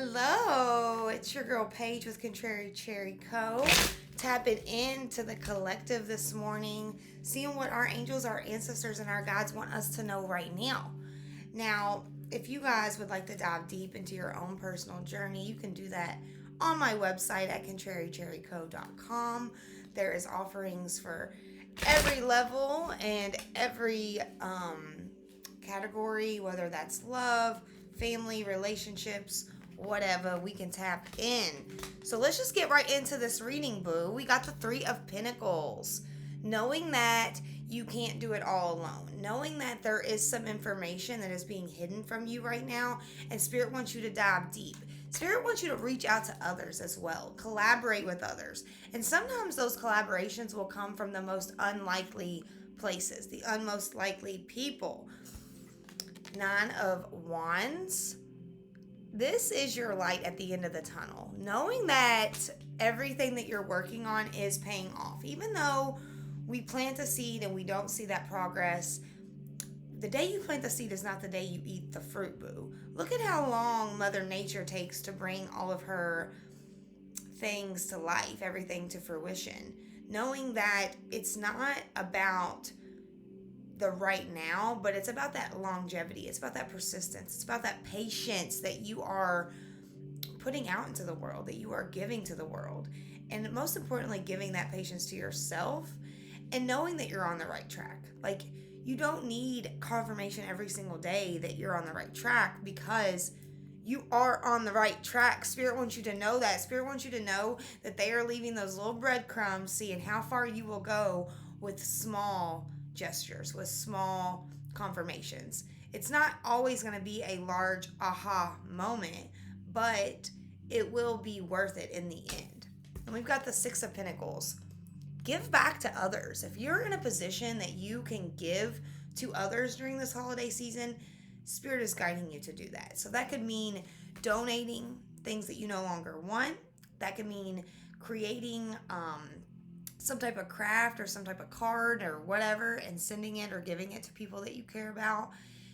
Hello, it's your girl Paige with Contrary Cherry Co. Tapping into the collective this morning, seeing what our angels, our ancestors, and our guides want us to know right now. Now, if you guys would like to dive deep into your own personal journey, you can do that on my website at contrarycherryco.com. There is offerings for every level and every category, whether that's love, family, relationships, whatever, we can tap in. So let's just get right into this reading, boo. We got the Three of Pentacles. Knowing that you can't do it all alone. Knowing that there is some information that is being hidden from you right now, and Spirit wants you to dive deep. Spirit wants you to reach out to others as well. Collaborate with others. And sometimes those collaborations will come from the most unlikely places, the unmost likely people. Nine of Wands. This is your light at the end of the tunnel. Knowing that everything that you're working on is paying off. Even though we plant a seed and we don't see that progress, the day you plant the seed is not the day you eat the fruit, boo. Look at how long Mother Nature takes to bring all of her things to life, everything to fruition. Knowing that it's not about the right now, but it's about that longevity. It's about that persistence. It's about that patience that you are putting out into the world, that you are giving to the world. And most importantly, giving that patience to yourself and knowing that you're on the right track. Like, you don't need confirmation every single day that you're on the right track, because you are on the right track. Spirit wants you to know that. Spirit wants you to know that they are leaving those little breadcrumbs, seeing how far you will go with small gestures, with small confirmations. It's not always going to be a large aha moment, but it will be worth it in the end. And we've got the Six of Pentacles. Give back to others. If you're in a position that you can give to others during this holiday season, Spirit is guiding you to do that. So that could mean donating things that you no longer want. That could mean creating some type of craft or some type of card or whatever and sending it or giving it to people that you care about.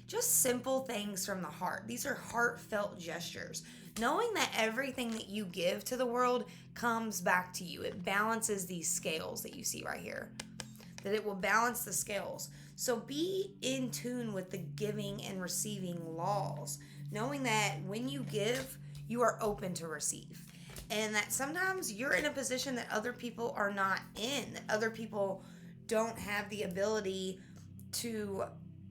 Just simple things from the heart. These are heartfelt gestures. Knowing that everything that you give to the world comes back to you. It balances these scales that you see right here. That it will balance the scales. So be in tune with the giving and receiving laws. Knowing that when you give, you are open to receive. And that sometimes you're in a position that other people are not in. That other people don't have the ability to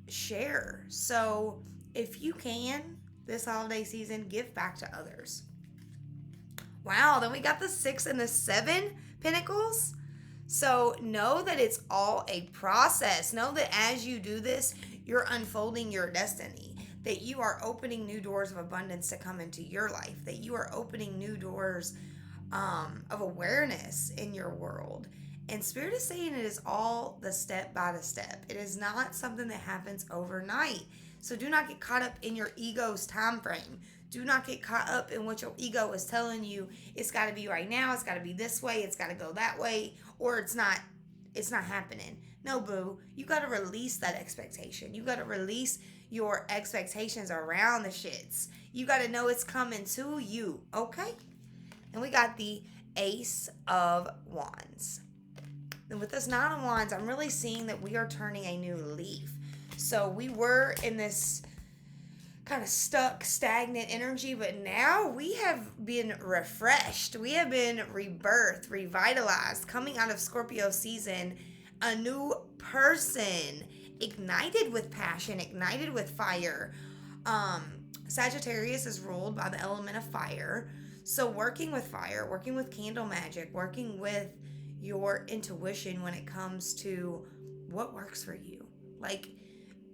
share. So if you can, this holiday season, give back to others. Wow, then we got the 6 and the 7 Pentacles. So know that it's all a process. Know that as you do this, you're unfolding your destiny. That you are opening new doors of abundance to come into your life. That you are opening new doors of awareness in your world. And Spirit is saying it is all the step by the step. It is not something that happens overnight. So do not get caught up in your ego's time frame. Do not get caught up in what your ego is telling you. It's got to be right now. It's got to be this way. It's got to go that way. Or it's not happening. No, boo. You got to release that expectation. You got to release your expectations around the shits. You got to know it's coming to you. Okay? And we got the Ace of Wands. And with this Nine of Wands, I'm really seeing that we are turning a new leaf. So we were in this kind of stuck, stagnant energy, but now we have been refreshed. We have been rebirthed, revitalized, coming out of Scorpio season, a new person, ignited with passion, ignited with fire. Sagittarius is ruled by the element of fire. So working with fire, working with candle magic, working with your intuition when it comes to what works for you. Like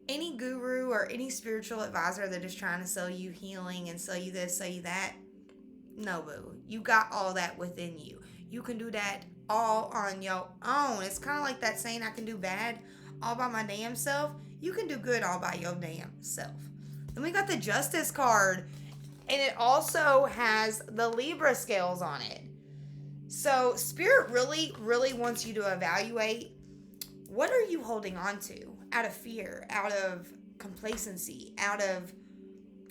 any guru or any spiritual advisor that is trying to sell you healing and sell you this, sell you that, no, boo. You got all that within you. You can do that all on your own. It's kind of like that saying, I can do bad all by my damn self. You can do good all by your damn self. Then we got the Justice card, and it also has the Libra scales on it. So Spirit really, really wants you to evaluate, what are you holding on to out of fear, out of complacency, out of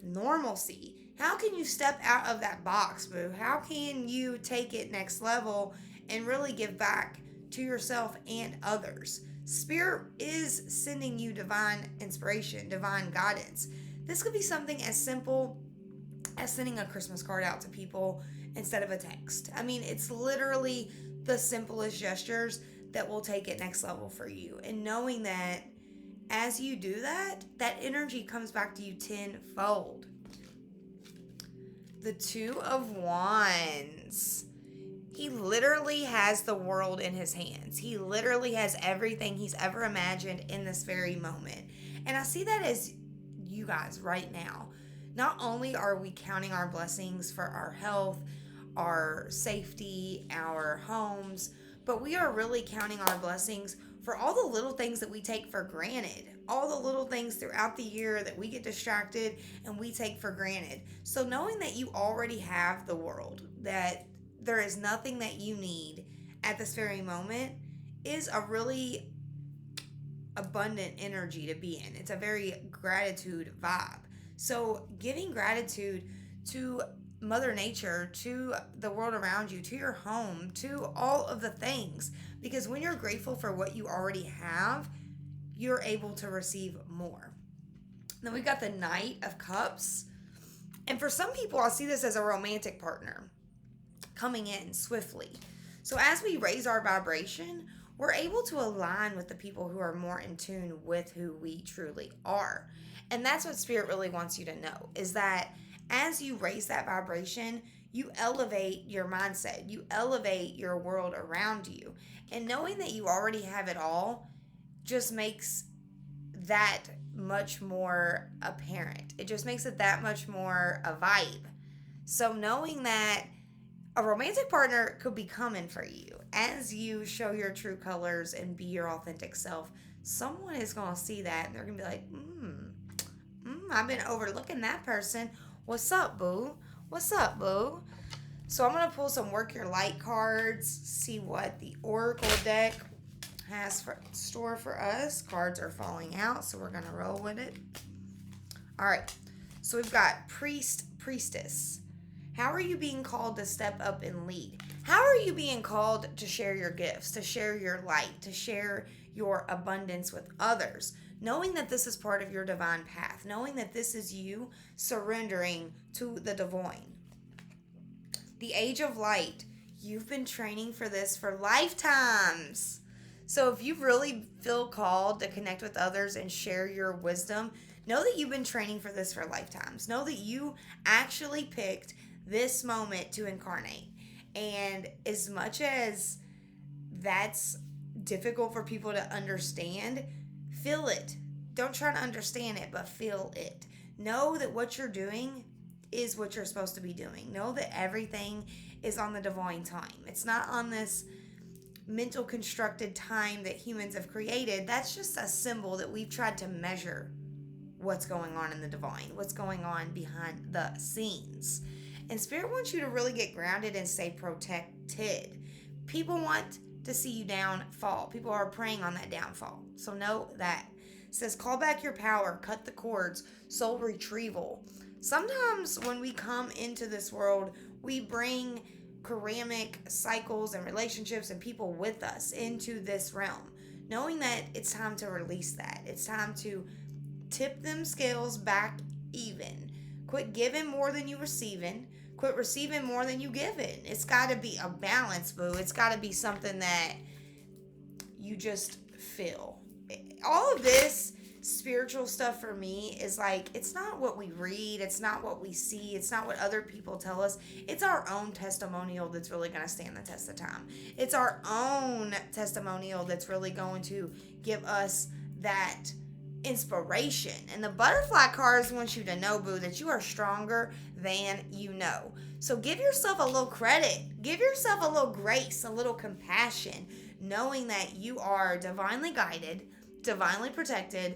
normalcy? How can you step out of that box, boo? How can you take it next level and really give back to yourself and others? Spirit is sending you divine inspiration, divine guidance. This could be something as simple as sending a Christmas card out to people instead of a text. I mean, it's literally the simplest gestures that will take it next level for you. And knowing that as you do that, that energy comes back to you tenfold. The Two of Wands. He literally has the world in his hands. He literally has everything he's ever imagined in this very moment. And I see that as you guys right now. Not only are we counting our blessings for our health, our safety, our homes, but we are really counting our blessings for all the little things that we take for granted, all the little things throughout the year that we get distracted and we take for granted. So knowing that you already have the world, that there is nothing that you need at this very moment is a really abundant energy to be in. It's a very gratitude vibe. So giving gratitude to Mother Nature, to the world around you, to your home, to all of the things. Because when you're grateful for what you already have, you're able to receive more. Then we've got the Knight of Cups. And for some people, I see this as a romantic partner coming in swiftly. So as we raise our vibration, we're able to align with the people who are more in tune with who we truly are. And that's what Spirit really wants you to know, is that as you raise that vibration, you elevate your mindset, you elevate your world around you. And knowing that you already have it all just makes that much more apparent. It just makes it that much more a vibe. So knowing that a romantic partner could be coming for you as you show your true colors and be your authentic self, someone is going to see that and they're going to be like, I've been overlooking that person. What's up, boo? What's up, boo? So I'm going to pull some Work Your Light cards, see what the Oracle deck has for store for us. Cards are falling out, so we're going to roll with it. All right. So we've got Priest, Priestess. How are you being called to step up and lead? How are you being called to share your gifts, to share your light, to share your abundance with others? Knowing that this is part of your divine path, knowing that this is you surrendering to the divine. The Age of Light. You've been training for this for lifetimes. So if you really feel called to connect with others and share your wisdom, know that you've been training for this for lifetimes. Know that you actually picked this moment to incarnate. And as much as that's difficult for people to understand, feel it. Don't try to understand it, but feel it. Know that what you're doing is what you're supposed to be doing. Know that everything is on the divine time. It's not on this mental constructed time that humans have created. That's just a symbol that we've tried to measure what's going on in the divine, what's going on behind the scenes. And Spirit wants you to really get grounded and stay protected. People want to see you downfall. People are preying on that downfall. So know that. It says, call back your power, cut the cords, soul retrieval. Sometimes when we come into this world, we bring karmic cycles and relationships and people with us into this realm. Knowing that it's time to release that. It's time to tip them scales back even. Quit giving more than you receiving. Quit receiving more than you giving. It's got to be a balance, boo. It's got to be something that you just feel. All of this spiritual stuff for me is like, it's not what we read. It's not what we see. It's not what other people tell us. It's our own testimonial that's really going to stand the test of time. It's our own testimonial that's really going to give us that inspiration. And the butterfly cards want you to know, boo, that you are stronger than you know. So give yourself a little credit. Give yourself a little grace, a little compassion, knowing that you are divinely guided, divinely protected,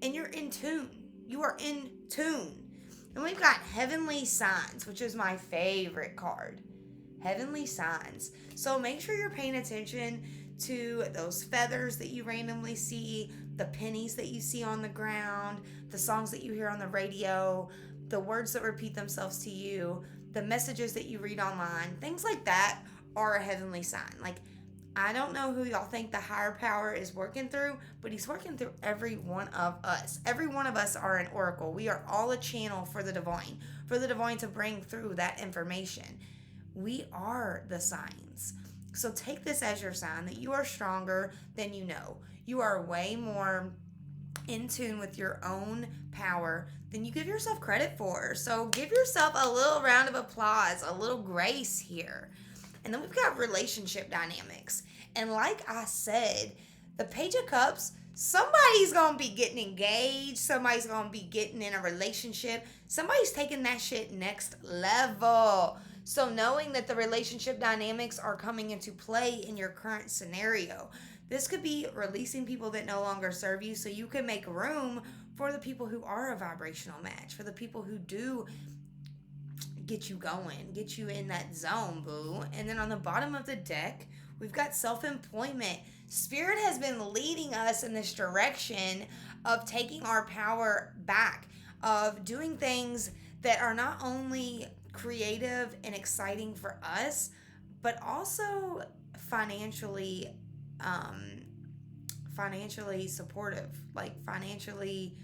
and you're in tune. You are in tune. And we've got Heavenly Signs, which is my favorite card. Heavenly Signs. So make sure you're paying attention to those feathers that you randomly see, the pennies that you see on the ground, the songs that you hear on the radio, the words that repeat themselves to you, the messages that you read online, things like that are a heavenly sign. Like, I don't know who y'all think the higher power is working through, but he's working through every one of us. Every one of us are an oracle. We are all a channel for the divine to bring through that information. We are the signs. So take this as your sign that you are stronger than you know. You are way more in tune with your own power than you give yourself credit for. So give yourself a little round of applause, a little grace here. And then we've got relationship dynamics. And like I said, the Page of Cups, somebody's going to be getting engaged. Somebody's going to be getting in a relationship. Somebody's taking that shit next level. So knowing that the relationship dynamics are coming into play in your current scenario, this could be releasing people that no longer serve you so you can make room for the people who are a vibrational match, for the people who do get you going, get you in that zone, boo. And then on the bottom of the deck, we've got self-employment. Spirit has been leading us in this direction of taking our power back, of doing things that are not only creative and exciting for us, but also financially supportive, like financially,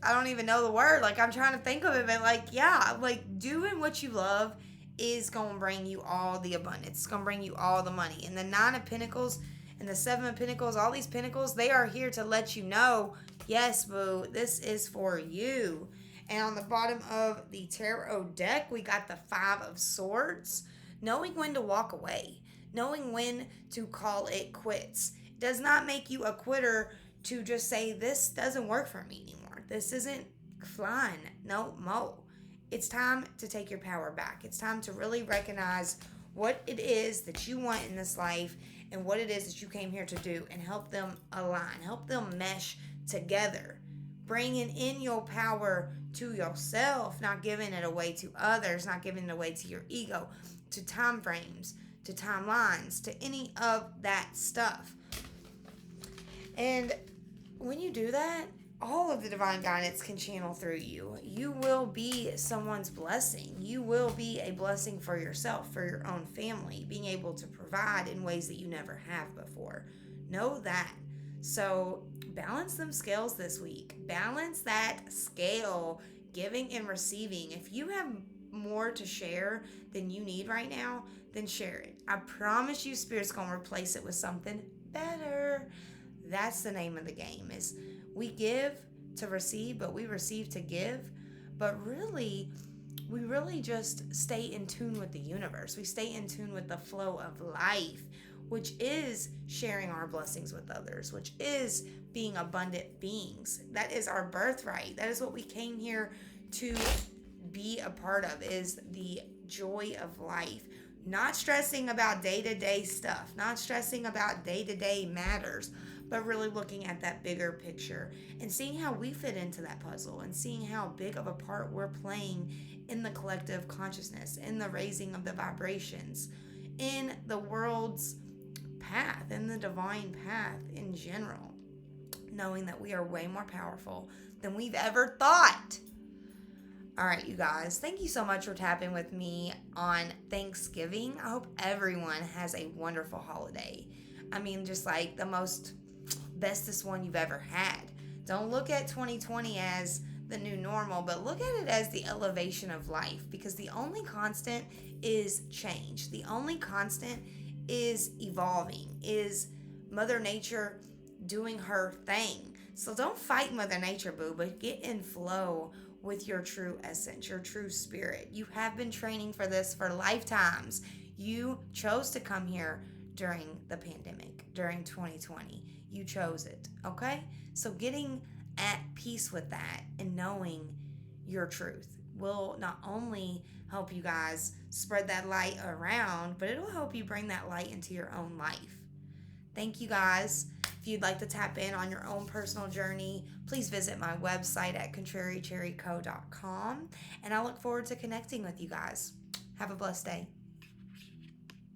I don't even know the word, like I'm trying to think of it, but like, yeah, like doing what you love is going to bring you all the abundance. It's going to bring you all the money. And the 9 of Pentacles and the 7 of Pentacles, all these Pentacles, they are here to let you know, yes, boo, this is for you. And on the bottom of the tarot deck, we got the 5 of Swords. Knowing when to walk away. Knowing when to call it quits. It does not make you a quitter to just say, this doesn't work for me anymore. This isn't flying. No, mo. It's time to take your power back. It's time to really recognize what it is that you want in this life and what it is that you came here to do, and help them align. Help them mesh together. Bringing in your power to yourself, not giving it away to others, not giving it away to your ego, to time frames, to timelines, to any of that stuff. And when you do that, all of the divine guidance can channel through you. You will be someone's blessing. You will be a blessing for yourself, for your own family, being able to provide in ways that you never have before. Know that. So balance them scales this week. Balance that scale, giving and receiving. If you have more to share than you need right now, then share it. I promise you, Spirit's going to replace it with something better. That's the name of the game, is we give to receive, but we receive to give. But really, we really just stay in tune with the universe. We stay in tune with the flow of life, which is sharing our blessings with others, which is being abundant beings. That is our birthright. That is what we came here to be a part of, is the joy of life. Not stressing about day-to-day stuff, not stressing about day-to-day matters, but really looking at that bigger picture and seeing how we fit into that puzzle, and seeing how big of a part we're playing in the collective consciousness, in the raising of the vibrations, in the world's path, in the divine path in general. Knowing that we are way more powerful than we've ever thought. All right, you guys, thank you so much for tapping with me on Thanksgiving. I hope everyone has a wonderful holiday. I mean, just like the bestest one you've ever had. Don't look at 2020 as the new normal, but look at it as the elevation of life, because the only constant is change. The only constant is evolving, is Mother Nature doing her thing. So don't fight Mother Nature, boo, but get in flow with your true essence, your true spirit. You have been training for this for lifetimes. You chose to come here during the pandemic, during 2020. You chose it, okay? So getting at peace with that and knowing your truth will not only help you guys spread that light around, but it'll help you bring that light into your own life. Thank you, guys. If you'd like to tap in on your own personal journey, please visit my website at contrarycherryco.com, and I look forward to connecting with you guys. Have a blessed day.